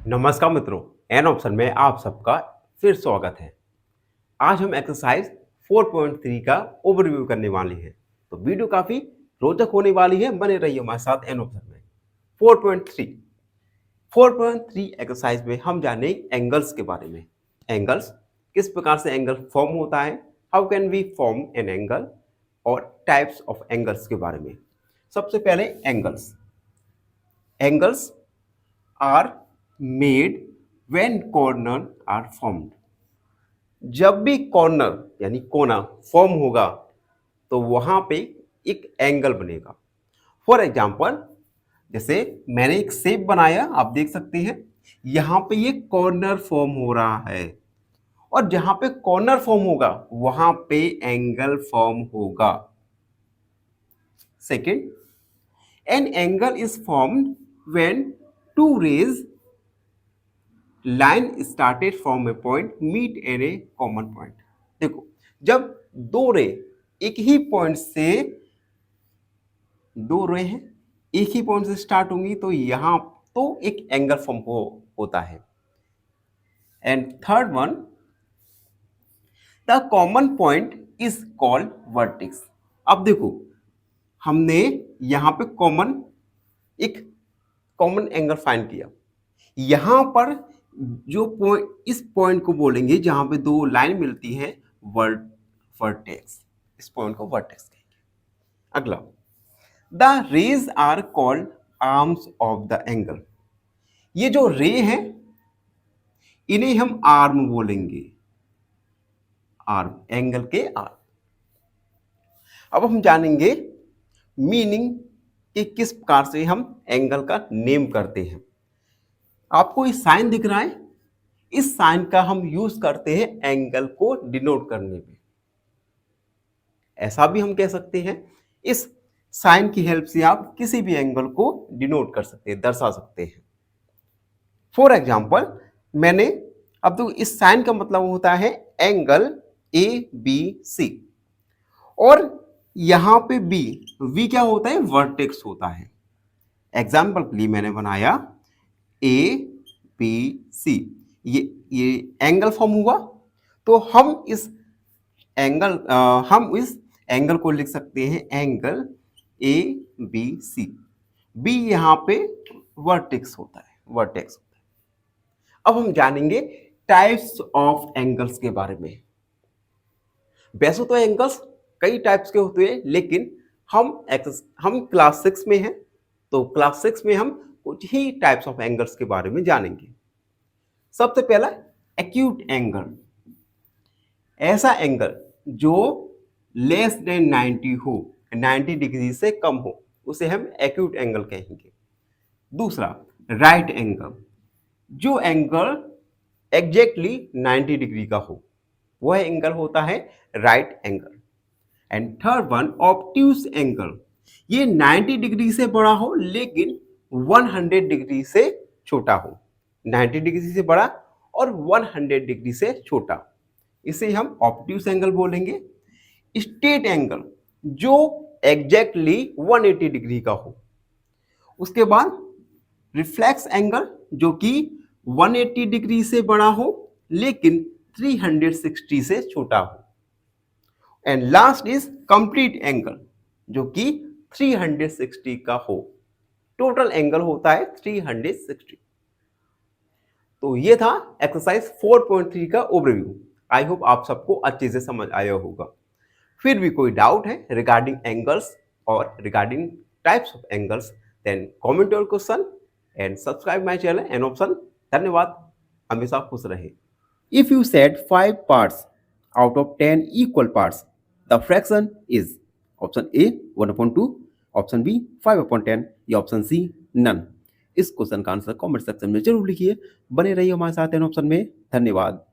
नमस्कार मित्रों, an option में आप सबका फिर स्वागत है। आज हम एक्सरसाइज 4.3 का ओवरव्यू करने वाले हैं। तो वीडियो काफी रोचक होने वाली है, बने रहिए हमारे साथ एन ऑप्शन में। 4.3 4.3 एक्सरसाइज में हम जाने एंगल्स के बारे में। एंगल्स, किस प्रकार से एंगल फॉर्म होता है, how can we form an angle, और टाइप्स ऑफ एंगल्स के बारे में। सबसे पहले angles are made when corner are formed. जब भी कॉर्नर यानी कोना फॉर्म होगा तो वहां पे एक एंगल बनेगा। फॉर एग्जाम्पल, जैसे मैंने एक शेप बनाया, आप देख सकते हैं यहां पे ये कॉर्नर फॉर्म हो रहा है, और जहां पे कॉर्नर फॉर्म होगा वहां पे एंगल फॉर्म होगा। Second, an angle is formed when two rays line started from a point meet an a common point. देखो, जब दो रे एक ही पॉइंट से दो रे हैं, एक ही पॉइंट से स्टार्ट होंगी तो यहां तो एक एंगल फॉर्म होता है। And third one, the common point is called vertex. अब देखो, हमने यहां पे एक कॉमन एंगल फाइंड किया। यहां पर जो पॉइंट, इस पॉइंट को बोलेंगे जहां पे दो लाइन मिलती है, वर्टेक्स। इस पॉइंट को वर्टेक्स कहेंगे। अगला, the rays are called arms of the angle. ये जो रे हैं इन्हें हम आर्म बोलेंगे, आर्म, एंगल के आर्म। अब हम जानेंगे मीनिंग कि किस प्रकार से हम एंगल का नेम करते हैं। आपको इस साइन दिख रहा है, इस साइन का हम यूज करते हैं एंगल को डिनोट करने में। ऐसा भी हम कह सकते हैं, इस साइन की हेल्प से आप किसी भी एंगल को डिनोट कर सकते हैं, दर्शा सकते हैं। फॉर एग्जाम्पल, मैंने, अब तो इस साइन का मतलब होता है एंगल ए बी सी, और यहां पे बी क्या होता है, वर्टेक्स होता है। एग्जाम्पल के लिए मैंने बनाया ए बी सी, ये एंगल फॉर्म हुआ, तो हम इस एंगल को लिख सकते हैं angle A B C. B यहां पे वर्टेक्स होता है, वर्टेक्स होता है। अब हम जानेंगे टाइप्स ऑफ एंगल्स के बारे में। वैसे तो एंगल्स कई टाइप्स के होते हैं, लेकिन हम क्लास 6 में हैं, तो क्लास 6 में हम कुछ ही टाइप्स ऑफ एंगल्स के बारे में जानेंगे। सबसे पहला, एक्यूट एंगल। ऐसा एंगल जो लेस देन 90 हो, 90 डिग्री से कम हो, उसे हम एक्यूट एंगल कहेंगे। दूसरा, राइट एंगल। जो एंगल एग्जैक्टली 90 डिग्री का हो, वह एंगल होता है right angle. And third one, obtuse angle. ये 90 डिग्री से बड़ा हो लेकिन 100 डिग्री से छोटा हो। 90 डिग्री से बड़ा और 100 डिग्री से छोटा, इसे हम ऑब्ट्यूज एंगल बोलेंगे। स्ट्रेट एंगल, जो एग्जैक्टली 180 डिग्री का हो। उसके बाद रिफ्लेक्स एंगल, जो कि 180 डिग्री से बड़ा हो लेकिन 360 से छोटा हो। And last is complete angle, जो कि 360 का हो। टोटल एंगल होता है 360। तो ये था एक्सरसाइज 4.3 का ओवरव्यू। आई होप आप सबको अच्छे से समझ आया होगा। फिर भी कोई डाउट है रिगार्डिंग एंगल्स और regarding types of angles, then comment your question and subscribe my channel an option. धन्यवाद, हमेशा खुश रहे। If you said 5 parts out of 10 equal parts, the fraction is option A 1/2, option B 5/10 या option C none। इस question का answer comment section में जरूर लिखिए। बने रहिए हमारे साथ एन ऑप्शन में। धन्यवाद।